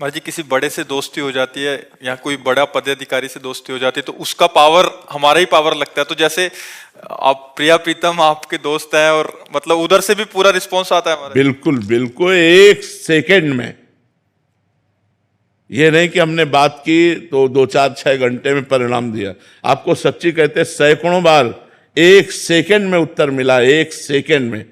महाराज जी किसी बड़े से दोस्ती हो जाती है या कोई बड़ा पदाधिकारी से दोस्ती हो जाती है तो उसका पावर हमारा ही पावर लगता है। तो जैसे आप प्रिया प्रीतम आपके दोस्त हैं और मतलब उधर से भी पूरा रिस्पॉन्स आता है हमारे। बिल्कुल बिल्कुल, एक सेकंड में। ये नहीं कि हमने बात की तो 2-4-6 घंटे में परिणाम दिया। आपको सच्ची कहते हैं, सैकड़ों बार एक सेकंड में उत्तर मिला, एक सेकंड में।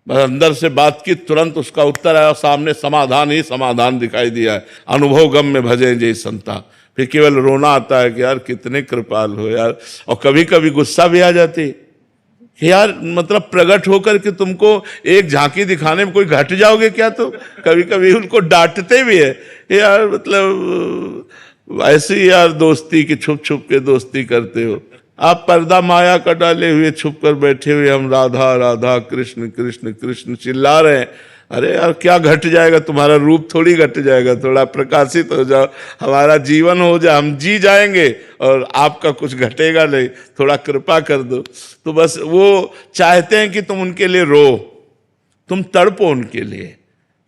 बस अंदर से बात की, तुरंत उसका उत्तर आया, सामने समाधान ही समाधान दिखाई दिया है। अनुभव गम में भजे जय संता। फिर केवल रोना आता है कि यार कितने कृपाल हो यार। और कभी कभी गुस्सा भी आ जाती कि यार मतलब प्रकट होकर के तुमको एक झांकी दिखाने में कोई घट जाओगे क्या। तो कभी कभी उनको डांटते भी है यार, मतलब ऐसी यार दोस्ती की छुप छुप के दोस्ती करते हो आप। पर्दा माया का डाले हुए छुप कर बैठे हुए हम राधा राधा कृष्ण कृष्ण कृष्ण चिल्ला रहे हैं। अरे यार क्या घट जाएगा, तुम्हारा रूप थोड़ी घट जाएगा। थोड़ा प्रकाशित हो जाओ, हमारा जीवन हो जाए, हम जी जाएंगे और आपका कुछ घटेगा नहीं। थोड़ा कृपा कर दो। तो बस वो चाहते हैं कि तुम उनके लिए रो, तुम तड़पो उनके लिए,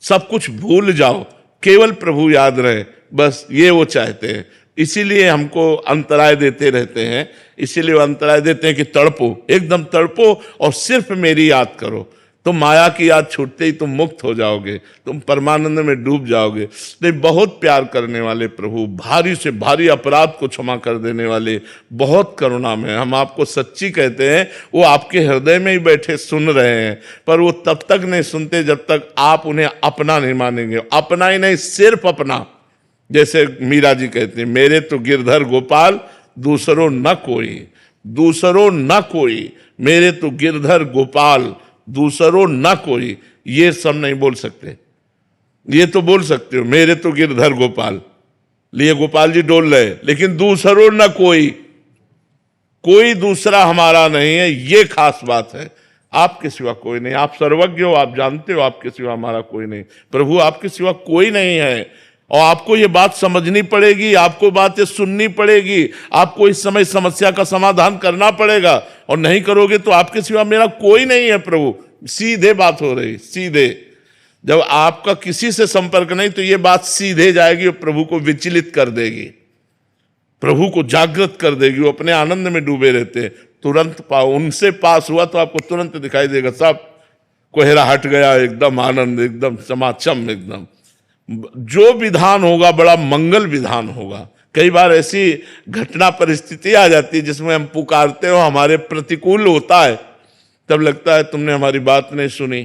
सब कुछ भूल जाओ, केवल प्रभु याद रहे। बस ये वो चाहते हैं। इसीलिए हमको अंतराय देते रहते हैं, इसीलिए वो अंतराय देते हैं कि तड़पो, एकदम तड़पो और सिर्फ मेरी याद करो। तुम माया की याद छूटते ही तुम मुक्त हो जाओगे, तुम परमानंद में डूब जाओगे। नहीं, बहुत प्यार करने वाले प्रभु, भारी से भारी अपराध को क्षमा कर देने वाले, बहुत करुणा में। हम आपको सच्ची कहते हैं, वो आपके हृदय में ही बैठे सुन रहे हैं, पर वो तब तक नहीं सुनते जब तक आप उन्हें अपना नहीं मानेंगे। अपना ही नहीं, सिर्फ अपना। जैसे मीरा जी कहते हैं, मेरे तो गिरधर गोपाल दूसरों न कोई, दूसरों न कोई, मेरे तो गिरधर गोपाल दूसरों न कोई। ये सब नहीं बोल सकते, ये तो बोल सकते हो मेरे तो गिरधर गोपाल, लिए गोपाल जी डोल रहे, लेकिन दूसरों न कोई, कोई दूसरा हमारा नहीं है। ये खास बात है, आपके सिवा कोई नहीं। आप सर्वज्ञ हो, आप जानते हो आपके सिवा हमारा कोई नहीं। प्रभु आपके सिवा कोई नहीं है और आपको ये बात समझनी पड़ेगी, आपको बातें सुननी पड़ेगी, आपको इस समय समस्या का समाधान करना पड़ेगा। और नहीं करोगे तो आपके सिवा मेरा कोई नहीं है प्रभु। सीधे बात हो रही, सीधे। जब आपका किसी से संपर्क नहीं तो ये बात सीधे जाएगी और प्रभु को विचलित कर देगी, प्रभु को जागृत कर देगी। वो अपने आनंद में डूबे रहते हैं। तुरंत पाओ, उनसे पास हुआ तो आपको तुरंत दिखाई देगा, सब कोहरा हट गया, एकदम आनंद, एकदम समाचम, एकदम जो विधान होगा बड़ा मंगल विधान होगा। कई बार ऐसी घटना परिस्थिति आ जाती है जिसमें हम पुकारते हो, हमारे प्रतिकूल होता है, तब लगता है तुमने हमारी बात नहीं सुनी।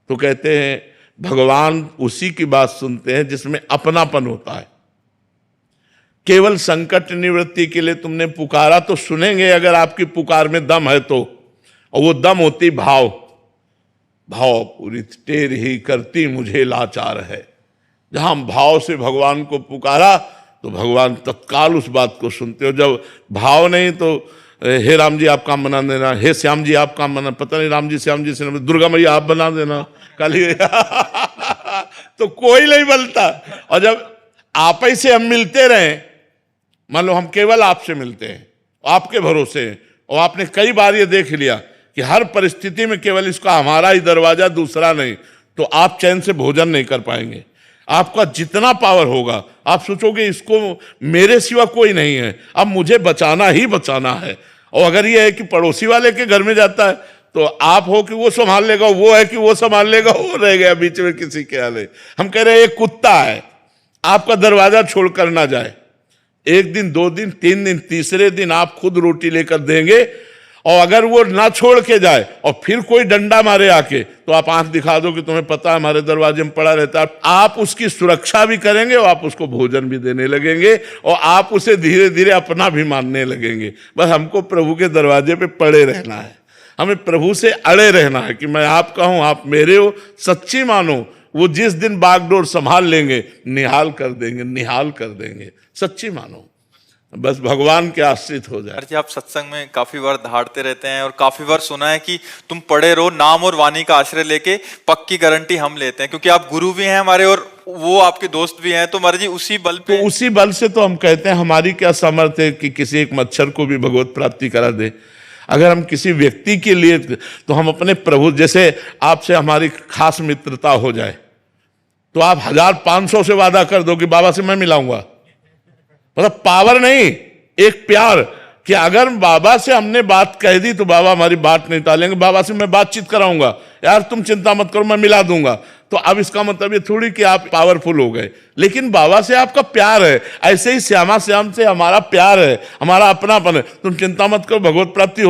तो कहते हैं भगवान उसी की बात सुनते हैं जिसमें अपनापन होता है। केवल संकट निवृत्ति के लिए तुमने पुकारा तो सुनेंगे, अगर आपकी पुकार में दम है तो। और वो दम होती भाव, भाव पूरी टेर ही करती मुझे लाचार है। जहां भाव से भगवान को पुकारा तो भगवान तत्काल उस बात को सुनते हो। जब भाव नहीं तो हे राम जी आप काम बना देना, हे श्याम जी आप काम बना, पता नहीं राम जी श्याम जी से, दुर्गा मैया आप बना देना काली तो कोई नहीं बनता। और जब आप ही से हम मिलते रहे, मान लो हम केवल आपसे मिलते हैं, आपके भरोसे हैं, और आपने कई बार ये देख लिया कि हर परिस्थिति में केवल इसका हमारा ही दरवाजा, दूसरा नहीं, तो आप चैन से भोजन नहीं कर पाएंगे। आपका जितना पावर होगा आप सोचोगे इसको मेरे सिवा कोई नहीं है, अब मुझे बचाना ही बचाना है। और अगर ये है कि पड़ोसी वाले के घर में जाता है तो आप हो कि वो संभाल लेगा, वो है कि वो संभाल लेगा, वो रह गया बीच में किसी के हाल। हम कह रहे हैं एक कुत्ता है, आपका दरवाजा छोड़कर ना जाए। एक दिन, 2 दिन, 3 दिन, तीसरे दिन आप खुद रोटी लेकर देंगे, और अगर वो ना छोड़ के जाए और फिर कोई डंडा मारे आके, तो आप आंख दिखा दो कि तुम्हें पता है हमारे दरवाजे में पड़ा रहता है। आप उसकी सुरक्षा भी करेंगे और आप उसको भोजन भी देने लगेंगे और आप उसे धीरे धीरे अपना भी मानने लगेंगे। बस हमको प्रभु के दरवाजे पे पड़े रहना है, हमें प्रभु से अड़े रहना है कि मैं आपका हूं, आप मेरे हो, सच्ची मानो। वो जिस दिन बागडोर संभाल लेंगे, निहाल कर देंगे, निहाल कर देंगे, सच्ची मानो। बस भगवान के आश्रित हो जाए। जी आप सत्संग में काफी बार दहाड़ते रहते हैं और काफी बार सुना है कि तुम पढ़े रहो, नाम और वाणी का आश्रय लेके पक्की गारंटी हम लेते हैं, क्योंकि आप गुरु भी हैं हमारे और वो आपके दोस्त भी हैं। तो महाराज जी उसी बल पे, तो उसी बल से तो हम कहते हैं हमारी क्या सामर्थ्य है कि किसी एक मच्छर को भी भगवत प्राप्ति करा दे। अगर हम किसी व्यक्ति के लिए, तो हम अपने प्रभु, जैसे आपसे हमारी खास मित्रता हो जाए तो आप 1500 से वादा कर दो कि बाबा से मैं मिलाऊंगा। मतलब पावर नहीं, एक प्यार कि अगर बाबा से हमने बात कह दी तो बाबा हमारी बात नहीं टालेंगे, बाबा से मैं बातचीत कराऊंगा, यार तुम चिंता मत करो मैं मिला दूंगा। तो अब इसका मतलब ये थोड़ी कि आप पावरफुल हो गए, लेकिन बाबा से आपका प्यार है। ऐसे ही श्यामा श्याम से हमारा प्यार है, हमारा अपनापन है। तुम चिंता मत करो, भगवत प्राप्ति